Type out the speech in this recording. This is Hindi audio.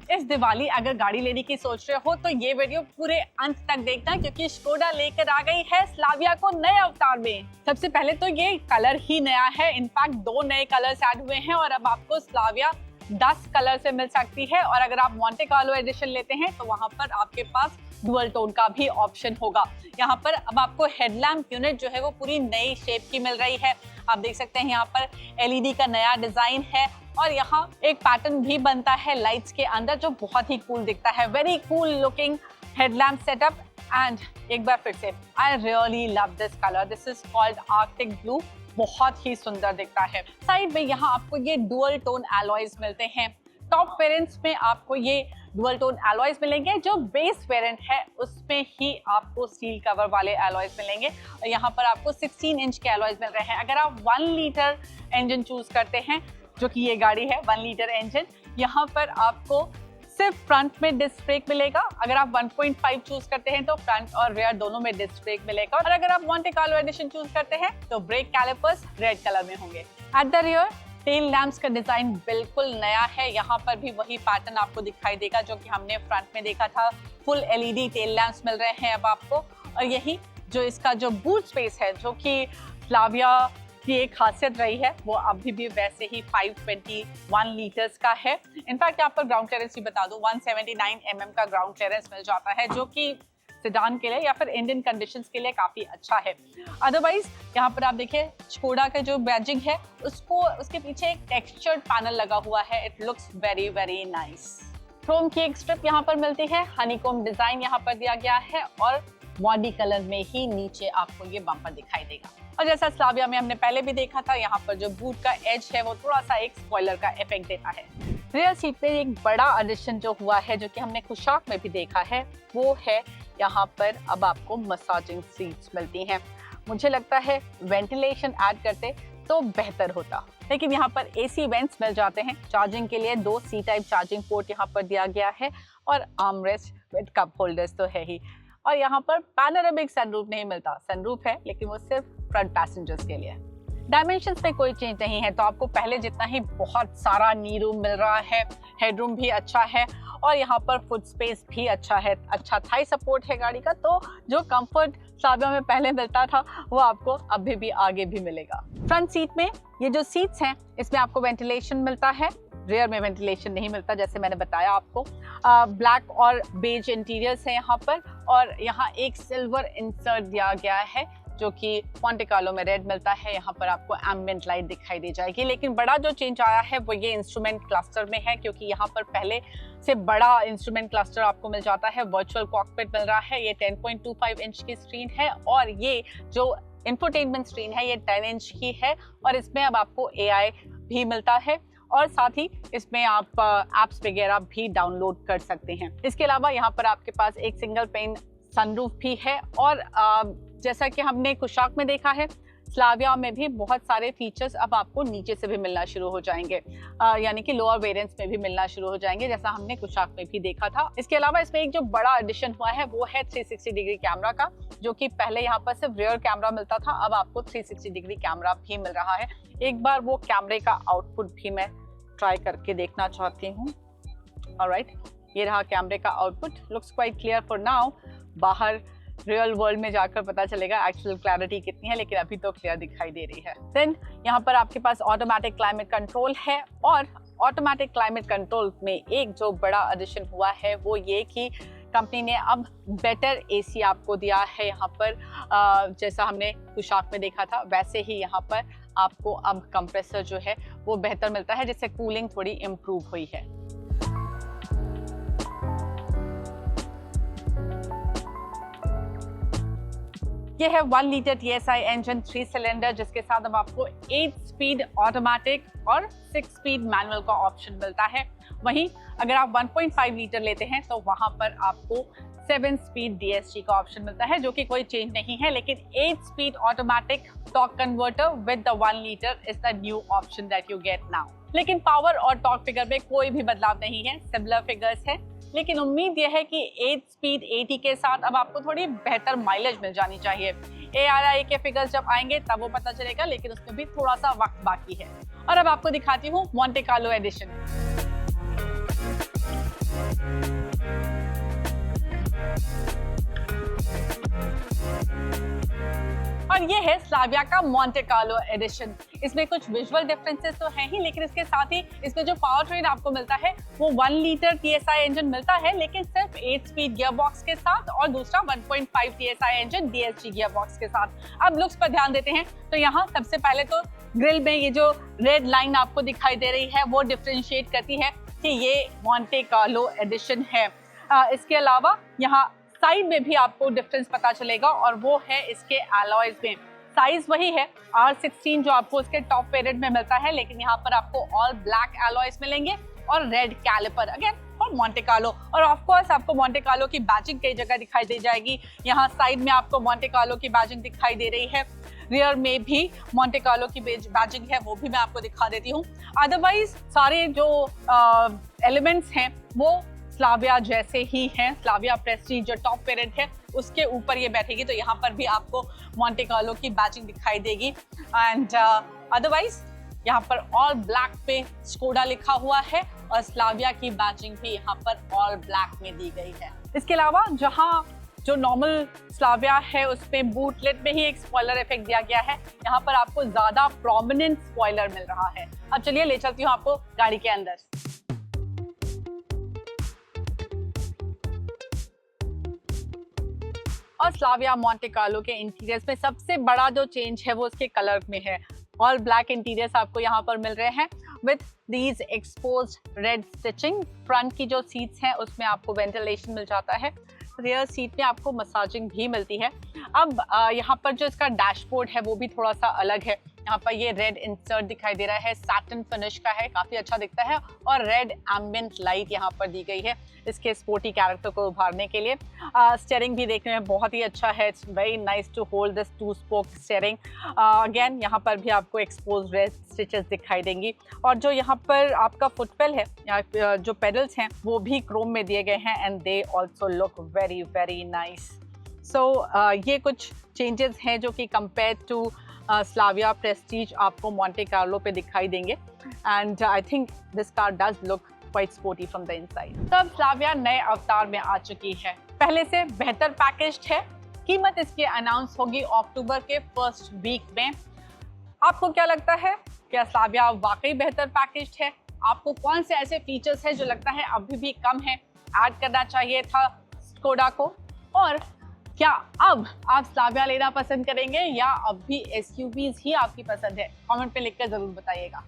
इस दिवाली अगर गाड़ी लेने की सोच रहे हो तो ये वीडियो पूरे अंत तक देखना, क्योंकि स्कोडा लेकर आ गई है स्लाविया को नए अवतार में। सबसे पहले तो ये कलर ही नया है, इनफैक्ट 2 नए कलर्स ऐड हुए हैं और अब आपको स्लाविया 10 कलर से मिल सकती है। और अगर आप मोंटे कार्लो एडिशन लेते हैं तो वहां पर आपके पास डुअल टोन का भी ऑप्शन होगा। यहाँ पर अब आपको हेडलैम्प यूनिट जो है वो पूरी नई शेप की मिल रही है। आप देख सकते हैं यहाँ पर एलईडी का नया डिजाइन है और यहाँ एक पैटर्न भी बनता है लाइट्स के अंदर जो बहुत ही कूल दिखता है। Very cool looking headlamp setup and एक बार फिर से I really love this colour. This is called Arctic blue. बहुत ही सुंदर दिखता है। साइड में यहाँ आपको ये डुअल टोन एलॉयज मिलते हैं। टॉप वेरिएंट्स में आपको ये डुअल टोन एलॉयज मिलेंगे। जो बेस वेरिएंट है उसमें ही आपको स्टील कवर वाले एलॉयज मिलेंगे और यहाँ पर आपको 16 इंच के एलॉयज मिल रहे हैं। अगर आप 1 लीटर इंजन चूज करते हैं, जो कि ये गाड़ी है 1 लीटर इंजन, यहाँ पर आपको सिर्फ फ्रंट में डिस्क ब्रेक मिलेगा। अगर आप 1.5 चूज करते हैं तो फ्रंट और रियर दोनों में डिस्क ब्रेक मिलेगा। और अगर आप मोंटे कार्लो एडिशन चूज करते हैं तो ब्रेक कैलिपर्स रेड कलर में होंगे। At the rear tail lamps का डिजाइन बिल्कुल नया है। यहाँ पर भी वही पैटर्न आपको दिखाई देगा जो कि हमने फ्रंट में देखा था। फुल एलईडी टेल लैंप्स मिल रहे हैं अब आपको। और यही जो इसका जो बूट स्पेस है, जो कि स्लाविया की एक खासियत रही है, वो अभी भी वैसे ही 521 लीटर्स का है। इनफैक्ट यहाँ पर ग्राउंड क्लियरेंस भी बता दूं, 179 mm का ग्राउंड क्लियरेंस मिल जाता है, जो कि सेडान के लिए या फिर इंडियन कंडीशंस के लिए काफी अच्छा है। अदरवाइज यहाँ पर आप देखिए स्कोडा का जो बैजिंग है उसके पीछे एक टेक्सचर्ड पैनल लगा हुआ है। It looks very very nice. Chrome की एक स्ट्रिप यहाँ पर मिलती है। हनीकॉम डिजाइन यहाँ पर दिया गया है और बॉडी कलर में ही नीचे आपको ये बम्पर दिखाई देगा। और जैसा स्लाविया में हमने पहले भी देखा था, यहाँ पर जो बूट का एज है वो थोड़ा सा एक स्पॉइलर का इफेक्ट देता है। रियर सीट पे एक बड़ा एडिशन जो हुआ है, जो कि हमने खुशाक में भी देखा है, वो है यहाँ पर अब आपको मसाजिंग सीट्स मिलती हैं। मुझे लगता है वेंटिलेशन ऐड करते तो बेहतर होता, लेकिन यहाँ पर एसी वेंट्स मिल जाते हैं। चार्जिंग के लिए 2 सी टाइप चार्जिंग पोर्ट यहाँ पर दिया गया है और आर्मरेस्ट विद कप होल्डर्स तो है ही। और यहाँ पर पैनोरामिक सनरूफ नहीं मिलता। सनरूफ है लेकिन वो सिर्फ फ्रंट पैसेंजर्स के लिए। डायमेंशंस में कोई चेंज नहीं है, तो आपको पहले जितना ही बहुत सारा नी रूम मिल रहा है। हेडरूम भी अच्छा है और यहाँ पर फुट स्पेस भी अच्छा है। अच्छा थाई सपोर्ट है गाड़ी का, तो जो कंफर्ट स्लाविया में पहले मिलता था वो आपको अभी भी आगे भी मिलेगा। फ्रंट सीट में ये जो सीट्स हैं इसमें आपको वेंटिलेशन मिलता है। रियर में वेंटिलेशन नहीं मिलता, जैसे मैंने बताया आपको। ब्लैक और बेज इंटीरियर्स है यहाँ पर और यहाँ एक सिल्वर इंसर्ट दिया गया है, जो कि मोंटे कार्लो में रेड मिलता है। यहाँ पर आपको एम्बिएंट लाइट दिखाई दे जाएगी। लेकिन बड़ा जो चेंज आया है वो ये इंस्ट्रूमेंट क्लस्टर में है, क्योंकि यहाँ पर पहले से बड़ा इंस्ट्रूमेंट क्लस्टर आपको मिल जाता है। वर्चुअल कॉकपिट मिल रहा है। ये 10.25 इंच की स्क्रीन है और ये जो इंफोटेनमेंट स्क्रीन है ये 10 इंच की है और इसमें अब आपको AI भी मिलता है और साथ ही इसमें आप एप्स वगैरह भी डाउनलोड कर सकते हैं। इसके अलावा यहाँ पर आपके पास एक सिंगल पेन सनरूफ भी है और जैसा कि हमने खुशाक में देखा है, स्लाविया में भी बहुत सारे फीचर्स अब आपको नीचे से भी मिलना शुरू हो जाएंगे, यानी कि लोअर वेरिएंट्स में भी मिलना शुरू हो जाएंगे, जैसा हमने खुशाक में भी देखा था। इसके अलावा इसमें एक जो बड़ा एडिशन हुआ है वो है 360 डिग्री कैमरा का, जो कि पहले यहाँ पर सिर्फ रियर कैमरा मिलता था, अब आपको 360 डिग्री कैमरा भी मिल रहा है। एक बार वो कैमरे का आउटपुट भी मैं ट्राई करके देखना चाहती हूँ। ऑलराइट, ये रहा कैमरे का output. Looks quite clear for now. बाहर रियल वर्ल्ड में जाकर पता चलेगा एक्चुअल क्लैरिटी कितनी है, लेकिन अभी तो क्लियर दिखाई दे रही है। देन यहाँ पर आपके पास ऑटोमेटिक क्लाइमेट कंट्रोल है और ऑटोमेटिक क्लाइमेट कंट्रोल में एक जो बड़ा एडिशन हुआ है वो ये कि कंपनी ने अब बेटर AC आपको दिया है। यहाँ पर जैसा हमने खुशाक में देखा था वैसे ही यहाँ पर आपको अब कंप्रेसर जो है वो बेहतर मिलता है, जिससे कूलिंग थोड़ी इम्प्रूव हुई है। ये है 1 लीटर TSI इंजन 3 सिलेंडर, जिसके साथ अब आपको 8 स्पीड ऑटोमेटिक और 6 स्पीड मैनुअल का ऑप्शन मिलता है। वहीं अगर आप 1.5 लीटर लेते हैं तो वहां पर आपको 7 स्पीड DSG का ऑप्शन मिलता है, जो कि कोई चेंज नहीं है, लेकिन 8 speed automatic torque converter with the 1 litre is the new option that you get now. लेकिन पावर और टॉर्क फिगर में कोई भी बदलाव नहीं है, सिमिलर फिगर्स है। लेकिन उम्मीद यह है कि 8 स्पीड 80 के साथ अब आपको थोड़ी बेहतर माइलेज मिल जानी चाहिए। ARI के फिगर्स जब आएंगे तब वो पता चलेगा, लेकिन उसमें भी थोड़ा सा वक्त बाकी है। और अब आपको दिखाती हूँ मोंटे कार्लो एडिशन। और ये है स्लाविया का मोंटे कार्लो एडिशन। इसमें कुछ विजुअल डिफरेंसेस तो हैं ही, लेकिन इसके साथ ही इसमें जो पावर ट्रेन आपको मिलता है वो 1 लीटर TSI इंजन मिलता है, लेकिन सिर्फ 8 स्पीड गियर बॉक्स के साथ, और दूसरा 1.5 TSI engine DSG gear box के साथ। अब लुक्स पर ध्यान देते हैं तो यहाँ सबसे पहले तो ग्रिल में ये जो रेड लाइन आपको दिखाई दे रही है वो डिफ्रेंशिएट करती है कि ये मोंटे कार्लो एडिशन है। इसके अलावा यहाँ साइड में भी आपको डिफरेंस पता चलेगा, और वो है इसके एलॉयज में। साइज वही है R16 जो आपको उसके टॉप वेरिएंट में मिलता है, लेकिन यहाँ पर आपको ऑल ब्लैक एलॉयज मिलेंगे और red caliper again for Monte Carlo. और ऑफ कोर्स आपको मोंटे कार्लो की बैजिंग कई जगह दिखाई दे जाएगी। यहाँ साइड में आपको मोंटे कार्लो की बैजिंग दिखाई दे रही है, रियर में भी मोंटे कार्लो की बैजिंग है, वो भी मैं आपको दिखा देती हूँ। अदरवाइज सारे जो एलिमेंट्स हैं वो स्लाविया जैसे ही हैं। स्लाविया प्रेस्टीज जो टॉप वेरिएंट है उसके ऊपर ये बैठेगी, तो यहाँ पर भी आपको मोंटे कार्लो की बैजिंग दिखाई देगी। एंड अदरवाइज यहाँ पर ऑल ब्लैक पे स्कोडा लिखा हुआ है, और स्लाविया की बैजिंग भी यहाँ पर ऑल ब्लैक में दी गई है। इसके अलावा जहाँ जो नॉर्मल स्लाविया है उसमें बूटलेट में ही एक स्पॉइलर इफेक्ट दिया गया है, यहाँ पर आपको ज्यादा प्रोमिनेंट स्पॉइलर मिल रहा है। अब चलिए ले चलती हूँ आपको गाड़ी के अंदर। और स्लाविया मोंटे कार्लो के इंटीरियर्स में सबसे बड़ा जो चेंज है वो उसके कलर में है। ऑल ब्लैक इंटीरियर्स आपको यहाँ पर मिल रहे हैं with these exposed red stitching. Front की जो सीट्स हैं उसमें आपको वेंटिलेशन मिल जाता है, रियर सीट में आपको मसाजिंग भी मिलती है। अब यहाँ पर जो इसका डैशबोर्ड है वो भी थोड़ा सा अलग है। यहाँ पर ये रेड इंसर्ट दिखाई दे रहा है, सैटिन फिनिश का है, काफी अच्छा दिखता है, और रेड एम्बिएंट लाइट यहाँ पर दी गई है इसके स्पोर्टी कैरेक्टर को उभारने के लिए। स्टीयरिंग भी देखने में बहुत ही अच्छा है, it's very nice to hold this 2 spoke steering. Again यहाँ पर भी आपको एक्सपोज रेड स्टिचेस दिखाई देंगी, और जो यहाँ पर आपका फुटवेल है, जो पेडल्स हैं वो भी क्रोम में दिए गए हैं, and they also look very very nice. So ये कुछ चेंजेस हैं जो कि कंपेयर टू स्लाविया प्रेस्टीज आपको मोंटे कार्लो पे दिखाई देंगे, and I think this car does look quite sporty from the inside. तब स्लाविया नए अवतार में आ चुकी है, पहले से बेहतर पैकेज्ड है। कीमत इसकी अनाउंस होगी अक्टूबर के फर्स्ट वीक में। आपको क्या लगता है, क्या स्लाविया वाकई बेहतर पैकेज्ड है? आपको कौन से ऐसे फीचर्स है जो लगता है अभी भी कम है, ऐड करना चाहिए था स्कोडा को? और क्या अब आप स्लाविया लेना पसंद करेंगे, या अब भी SUVs ही आपकी पसंद है? कमेंट पे लिखकर जरूर बताइएगा।